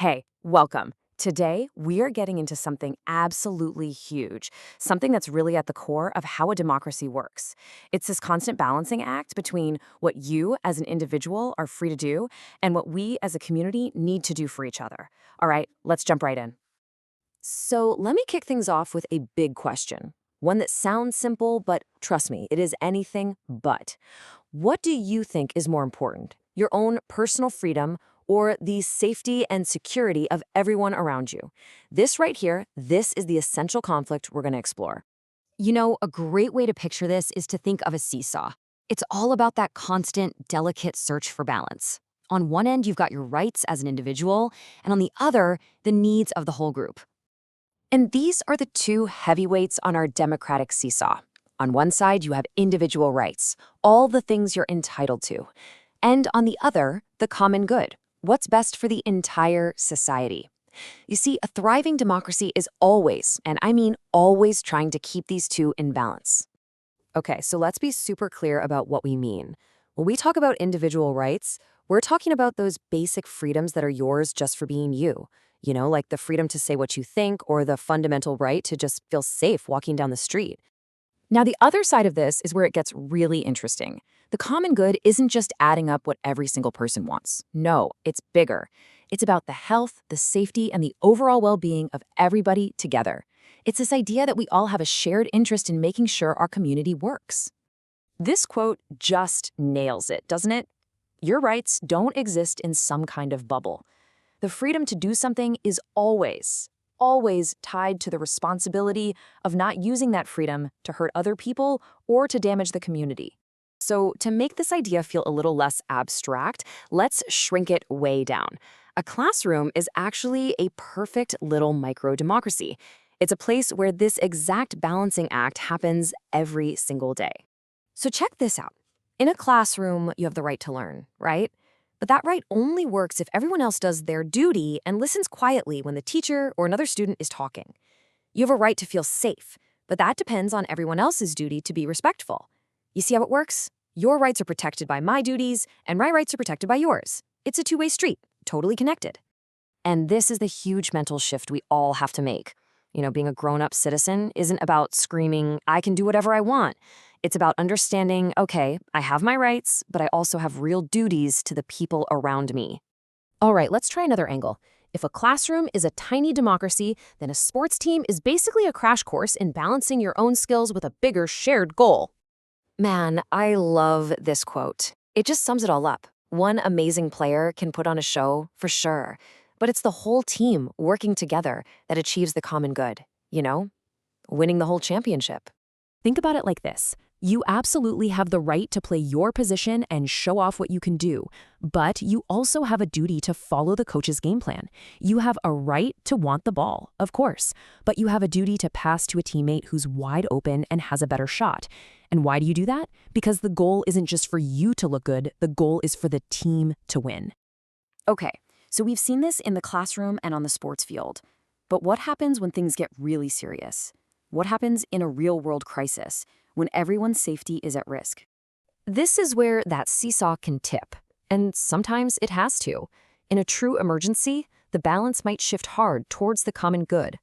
Hey, welcome. Today, we are getting into something absolutely huge, something that's really at the core of how a democracy works. It's this constant balancing act between what you as an individual are free to do and what we as a community need to do for each other. All right, let's jump right in. So, let me kick things off with a big question. One that sounds simple, but trust me, it is anything but. What do you think is more important, your own personal freedom or the safety and security of everyone around you? This right here, this is the essential conflict we're going to explore. A great way to picture this is to think of a seesaw. It's all about that constant, delicate search for balance. On one end, you've got your rights as an individual, and on the other, the needs of the whole group. And these are the two heavyweights on our democratic seesaw. On one side, you have individual rights, all the things you're entitled to. And on the other, the common good, what's best for the entire society. You see, a thriving democracy is always, and I mean always, trying to keep these two in balance. Okay, so let's be super clear about what we mean. When we talk about individual rights, we're talking about those basic freedoms that are yours just for being you. Like the freedom to say what you think or the fundamental right to just feel safe walking down the street. Now, the other side of this is where it gets really interesting. The common good isn't just adding up what every single person wants. No, it's bigger. It's about the health, the safety, and the overall well-being of everybody together. It's this idea that we all have a shared interest in making sure our community works. This quote just nails it, doesn't it? Your rights don't exist in some kind of bubble. The freedom to do something is always tied to the responsibility of not using that freedom to hurt other people or to damage the community. So to make this idea feel a little less abstract, let's shrink it way down. A classroom is actually a perfect little micro-democracy. It's a place where this exact balancing act happens every single day. So check this out. In a classroom, you have the right to learn, right? But that right only works if everyone else does their duty and listens quietly when the teacher or another student is talking. You have a right to feel safe, but that depends on everyone else's duty to be respectful. You see how it works? Your rights are protected by my duties, and my rights are protected by yours. It's a two-way street, totally connected. And this is the huge mental shift we all have to make. Being a grown-up citizen isn't about screaming, I can do whatever I want. It's about understanding, okay, I have my rights, but I also have real duties to the people around me. All right, let's try another angle. If a classroom is a tiny democracy, then a sports team is basically a crash course in balancing your own skills with a bigger shared goal. Man, I love this quote. It just sums it all up. One amazing player can put on a show, for sure, but it's the whole team working together that achieves the common good, winning the whole championship. Think about it like this. You absolutely have the right to play your position and show off what you can do, but you also have a duty to follow the coach's game plan. You have a right to want the ball, of course, but you have a duty to pass to a teammate who's wide open and has a better shot. And why do you do that? Because the goal isn't just for you to look good, the goal is for the team to win. Okay, so we've seen this in the classroom and on the sports field. But what happens when things get really serious? What happens in a real-world crisis, when everyone's safety is at risk? This is where that seesaw can tip, and sometimes it has to. In a true emergency, the balance might shift hard towards the common good.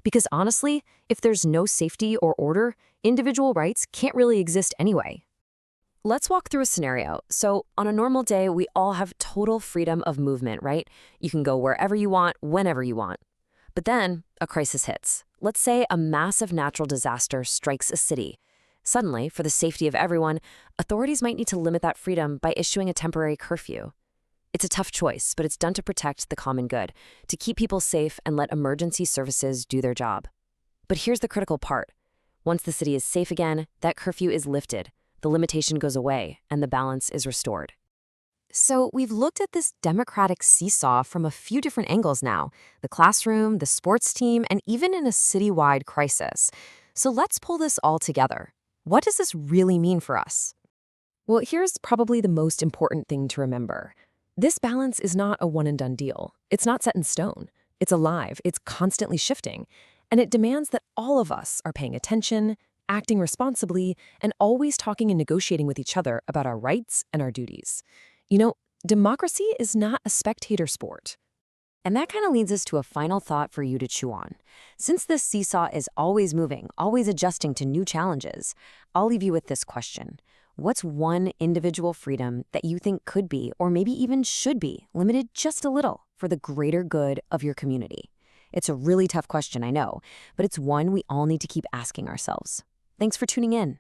Because honestly, if there's no safety or order, individual rights can't really exist anyway. Let's walk through a scenario. So on a normal day, we all have total freedom of movement, right? You can go wherever you want, whenever you want. But then a crisis hits. Let's say a massive natural disaster strikes a city. Suddenly, for the safety of everyone, authorities might need to limit that freedom by issuing a temporary curfew. It's a tough choice, but it's done to protect the common good, to keep people safe and let emergency services do their job. But here's the critical part. Once the city is safe again, that curfew is lifted, the limitation goes away, and the balance is restored. So we've looked at this democratic seesaw from a few different angles now: the classroom, the sports team, and even in a citywide crisis. So let's pull this all together. What does this really mean for us? Well, here's probably the most important thing to remember. This balance is not a one-and-done deal. It's not set in stone. It's alive, it's constantly shifting, and it demands that all of us are paying attention, acting responsibly, and always talking and negotiating with each other about our rights and our duties. Democracy is not a spectator sport. And that kind of leads us to a final thought for you to chew on. Since this seesaw is always moving, always adjusting to new challenges, I'll leave you with this question. What's one individual freedom that you think could be, or maybe even should be, limited just a little for the greater good of your community? It's a really tough question, I know, but it's one we all need to keep asking ourselves. Thanks for tuning in.